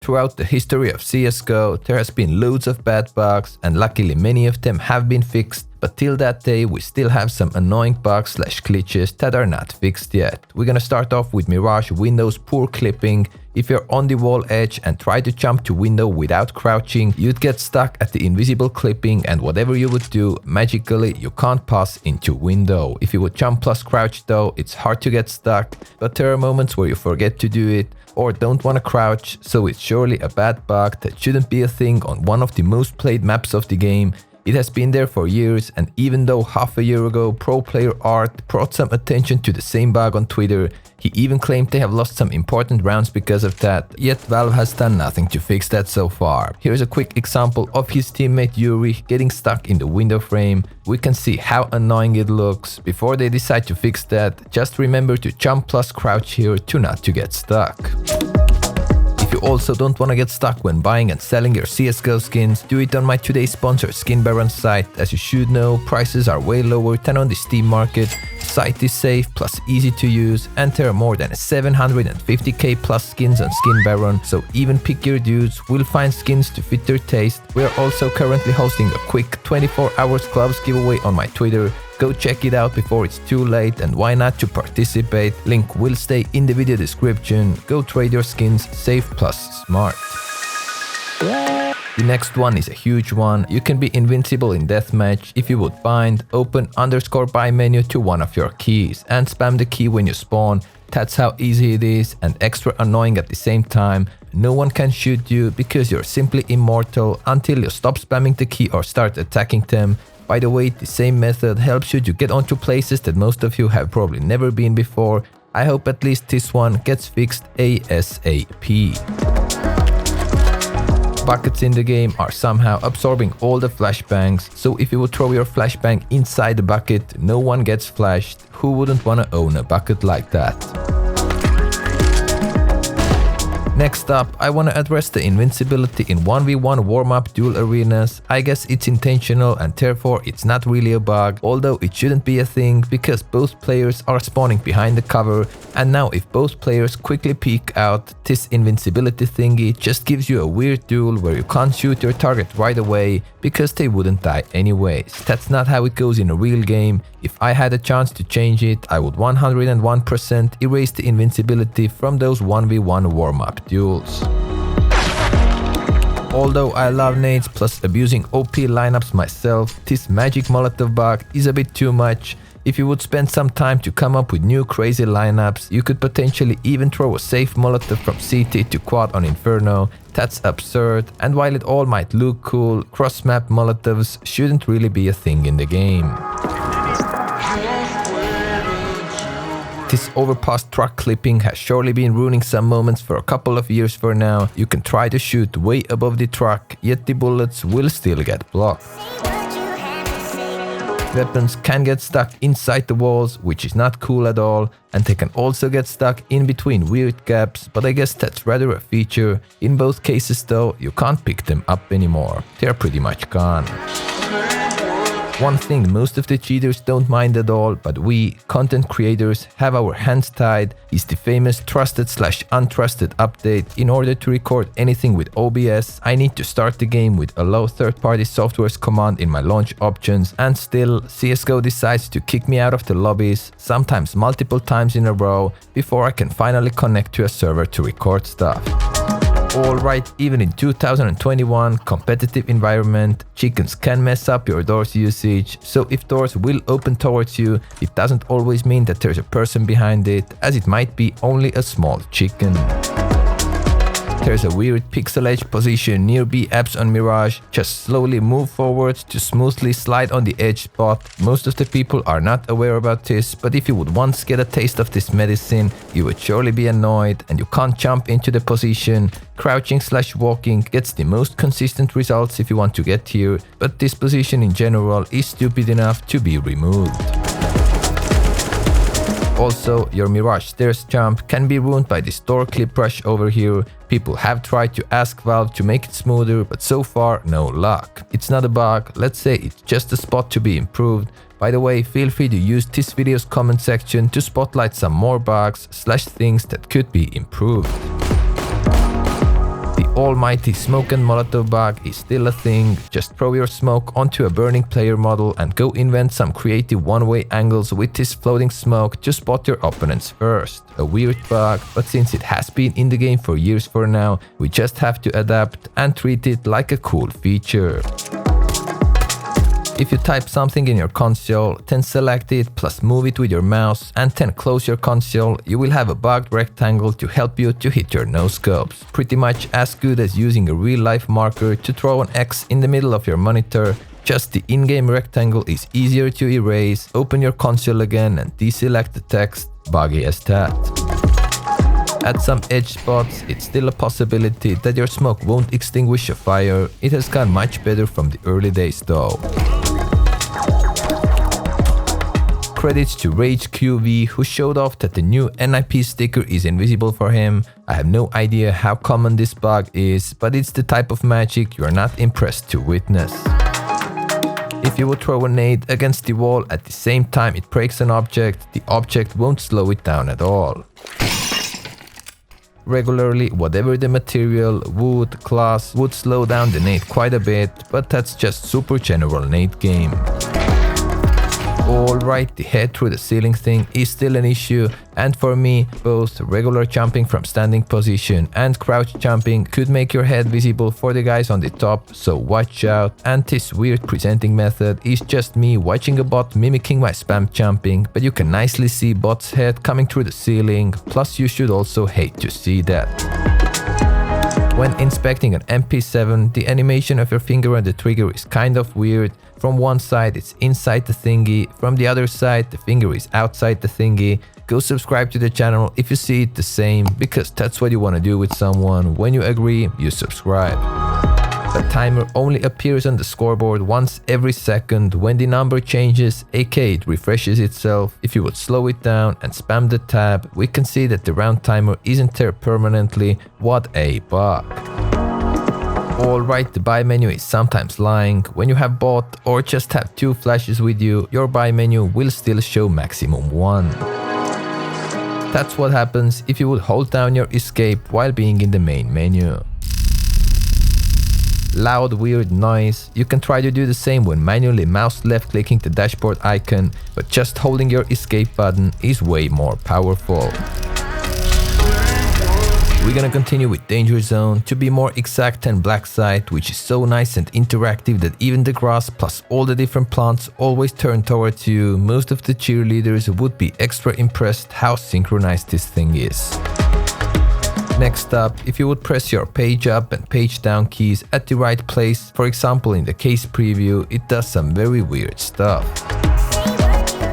throughout the history of CSGO, there has been loads of bad bugs, and luckily many of them have been fixed, but till that day we still have some annoying bugs / glitches that are not fixed yet. We're gonna start off with Mirage Window's poor clipping. If you're on the wall edge and try to jump to window without crouching, you'd get stuck at the invisible clipping, and whatever you would do, magically you can't pass into window. If you would jump plus crouch though, it's hard to get stuck, but there are moments where you forget to do it or don't want to crouch, so it's surely a bad bug that shouldn't be a thing on one of the most played maps of the game. It has been there for years, and even though half a year ago pro player Art brought some attention to the same bug on Twitter, he even claimed they have lost some important rounds because of that, yet Valve has done nothing to fix that so far. Here's a quick example of his teammate Yuri getting stuck in the window frame. We can see how annoying it looks. Before they decide to fix that, just remember to jump plus crouch here to not to get stuck. If you also don't want to get stuck when buying and selling your CSGO skins, do it on my today's sponsor Skin Baron site. As you should know, prices are way lower than on the Steam market. The site is safe plus easy to use, and there are more than 750k plus skins on Skin Baron, so even pickier dudes will find skins to fit their taste. We are also currently hosting a quick 24 hours gloves giveaway on my Twitter. Go check it out before it's too late, and why not to participate? Link will stay in the video description. Go trade your skins safe plus smart. The next one is a huge one. You can be invincible in deathmatch if you would bind, open _buy menu to one of your keys and spam the key when you spawn. That's how easy it is, and extra annoying at the same time. No one can shoot you because you're simply immortal until you stop spamming the key or start attacking them. By the way, the same method helps you to get onto places that most of you have probably never been before. I hope at least this one gets fixed ASAP. Buckets in the game are somehow absorbing all the flashbangs, so if you would throw your flashbang inside the bucket, no one gets flashed. Who wouldn't want to own a bucket like that? Next up, I want to address the invincibility in 1v1 warm-up duel arenas. I guess it's intentional and therefore it's not really a bug, although it shouldn't be a thing because both players are spawning behind the cover, and now if both players quickly peek out, this invincibility thingy just gives you a weird duel where you can't shoot your target right away because they wouldn't die anyways. That's not how it goes in a real game. If I had a chance to change it, I would 101% erase the invincibility from those 1v1 warm-up duels. Although I love nades plus abusing OP lineups myself, this magic Molotov bug is a bit too much. If you would spend some time to come up with new crazy lineups, you could potentially even throw a safe Molotov from CT to quad on Inferno. That's absurd, and while it all might look cool, cross-map Molotovs shouldn't really be a thing in the game. This overpassed truck clipping has surely been ruining some moments for a couple of years for now. You can try to shoot way above the truck, yet the bullets will still get blocked. Weapons can get stuck inside the walls, which is not cool at all, and they can also get stuck in between weird gaps, but I guess that's rather a feature. In both cases though, you can't pick them up anymore. They're pretty much gone. One thing most of the cheaters don't mind at all, but we, content creators, have our hands tied, is the famous trusted/untrusted update. In order to record anything with OBS, I need to start the game with allow third-party softwares command in my launch options, and still, CSGO decides to kick me out of the lobbies, sometimes multiple times in a row, before I can finally connect to a server to record stuff. Alright, even in 2021 competitive environment, chickens can mess up your doors usage, so if doors will open towards you, it doesn't always mean that there's a person behind it, as it might be only a small chicken. There's a weird pixel edge position near B apps on Mirage. Just slowly move forwards to smoothly slide on the edge spot. Most of the people are not aware about this, but if you would once get a taste of this medicine, you would surely be annoyed and you can't jump into the position. Crouching/walking gets the most consistent results if you want to get here, but this position in general is stupid enough to be removed. Also, your Mirage stairs jump can be ruined by this door clip brush over here. People have tried to ask Valve to make it smoother, but so far no luck. It's not a bug, let's say it's just a spot to be improved. By the way, feel free to use this video's comment section to spotlight some more bugs / things that could be improved. The almighty smoke and Molotov bug is still a thing. Just throw your smoke onto a burning player model and go invent some creative one-way angles with this floating smoke to spot your opponents first. A weird bug, but since it has been in the game for years for now, we just have to adapt and treat it like a cool feature. If you type something in your console, then select it plus move it with your mouse and then close your console, you will have a bugged rectangle to help you to hit your no-scopes. Pretty much as good as using a real-life marker to throw an X in the middle of your monitor, just the in-game rectangle is easier to erase. Open your console again and deselect the text, buggy as that. At some edge spots, it's still a possibility that your smoke won't extinguish a fire. It has gone much better from the early days though. Credits to rageqv, who showed off that the new NIP sticker is invisible for him. I have no idea how common this bug is, but it's the type of magic you are not impressed to witness. If you would throw a nade against the wall at the same time it breaks an object, the object won't slow it down at all. Regularly, whatever the material, wood, glass, would slow down the nade quite a bit, but that's just super general nade game. Alright, the head through the ceiling thing is still an issue, and for me, both regular jumping from standing position and crouch jumping could make your head visible for the guys on the top, so watch out. And this weird presenting method is just me watching a bot mimicking my spam jumping, but you can nicely see bot's head coming through the ceiling, plus you should also hate to see that. When inspecting an MP7, the animation of your finger on the trigger is kind of weird. From one side it's inside the thingy, from the other side the finger is outside the thingy. Go subscribe to the channel if you see it the same, because that's what you want to do with someone. When you agree, you subscribe. The timer only appears on the scoreboard once every second. When the number changes, aka it refreshes itself, if you would slow it down and spam the tab, we can see that the round timer isn't there permanently. What a bug. Alright, the buy menu is sometimes lying. When you have bought or just have 2 flashes with you, your buy menu will still show maximum 1. That's what happens if you would hold down your escape while being in the main menu. Loud weird noise. You can try to do the same when manually mouse left clicking the dashboard icon, but just holding your escape button is way more powerful. We're gonna continue with Danger Zone, to be more exact than Black Site, which is so nice and interactive that even the grass plus all the different plants always turn towards you. Most of the cheerleaders would be extra impressed how synchronized this thing is. Next up, if you would press your page up and page down keys at the right place, for example in the case preview, it does some very weird stuff.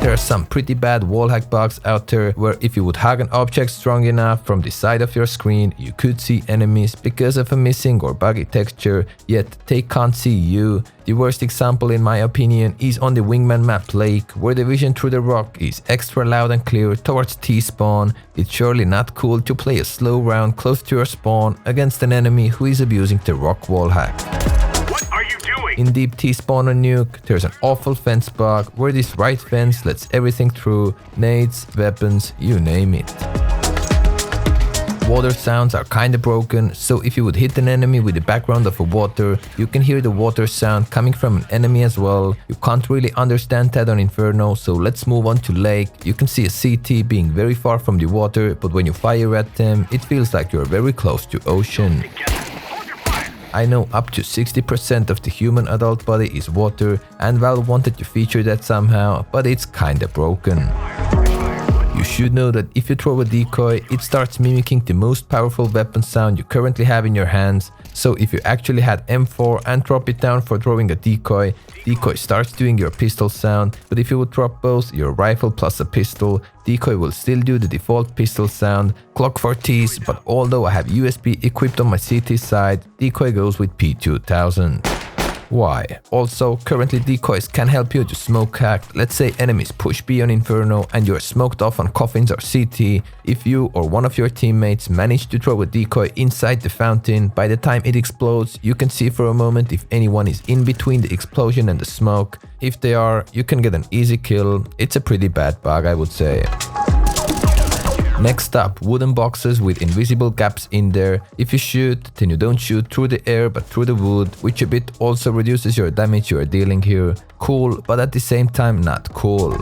There are some pretty bad wallhack bugs out there where if you would hug an object strong enough from the side of your screen, you could see enemies because of a missing or buggy texture, yet they can't see you. The worst example in my opinion is on the Wingman map Lake, where the vision through the rock is extra loud and clear towards T-spawn. It's surely not cool to play a slow round close to your spawn against an enemy who is abusing the rock wallhack. In deep T-spawn on Nuke, there's an awful fence bug where this right fence lets everything through, nades, weapons, you name it. Water sounds are kinda broken, so if you would hit an enemy with the background of a water, you can hear the water sound coming from an enemy as well. You can't really understand that on Inferno, so let's move on to Lake. You can see a CT being very far from the water, but when you fire at them, it feels like you're very close to ocean. I know up to 60% of the human adult body is water, and Valve wanted to feature that somehow, but it's kinda broken. You should know that if you throw a decoy, it starts mimicking the most powerful weapon sound you currently have in your hands. So if you actually had M4 and drop it down for throwing a decoy starts doing your pistol sound, but if you would drop both your rifle plus a pistol, decoy will still do the default pistol sound. Clock for Ts, but although I have USB equipped on my CT side, decoy goes with P2000. Why? Also, currently decoys can help you to smoke hack. Let's say enemies push B on Inferno and you're smoked off on coffins or CT. If you or one of your teammates manage to throw a decoy inside the fountain, by the time it explodes, you can see for a moment if anyone is in between the explosion and the smoke. If they are, you can get an easy kill. It's a pretty bad bug, I would say. Next up, wooden boxes with invisible gaps in there. If you shoot, then you don't shoot through the air but through the wood, which a bit also reduces your damage you are dealing here. Cool, but at the same time not cool.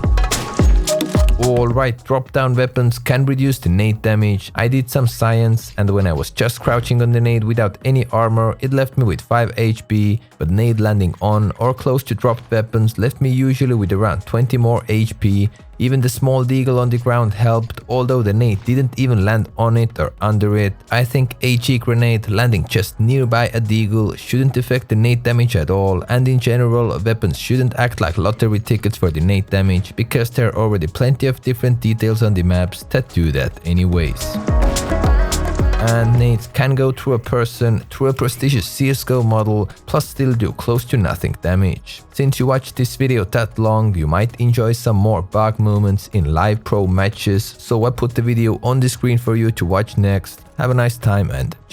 Alright, drop down weapons can reduce the nade damage. I did some science, and when I was just crouching on the nade without any armor, it left me with 5 HP, but nade landing on or close to dropped weapons left me usually with around 20 more HP. Even the small deagle on the ground helped, although the nade didn't even land on it or under it. I think HE grenade landing just nearby a deagle shouldn't affect the nade damage at all, and in general weapons shouldn't act like lottery tickets for the nade damage, because there are already plenty of different details on the maps that do that anyways. And nades can go through a person, through a prestigious CSGO model, plus still do close to nothing damage. Since you watched this video that long, you might enjoy some more bug moments in live pro matches, so I put the video on the screen for you to watch next. Have a nice time and ciao.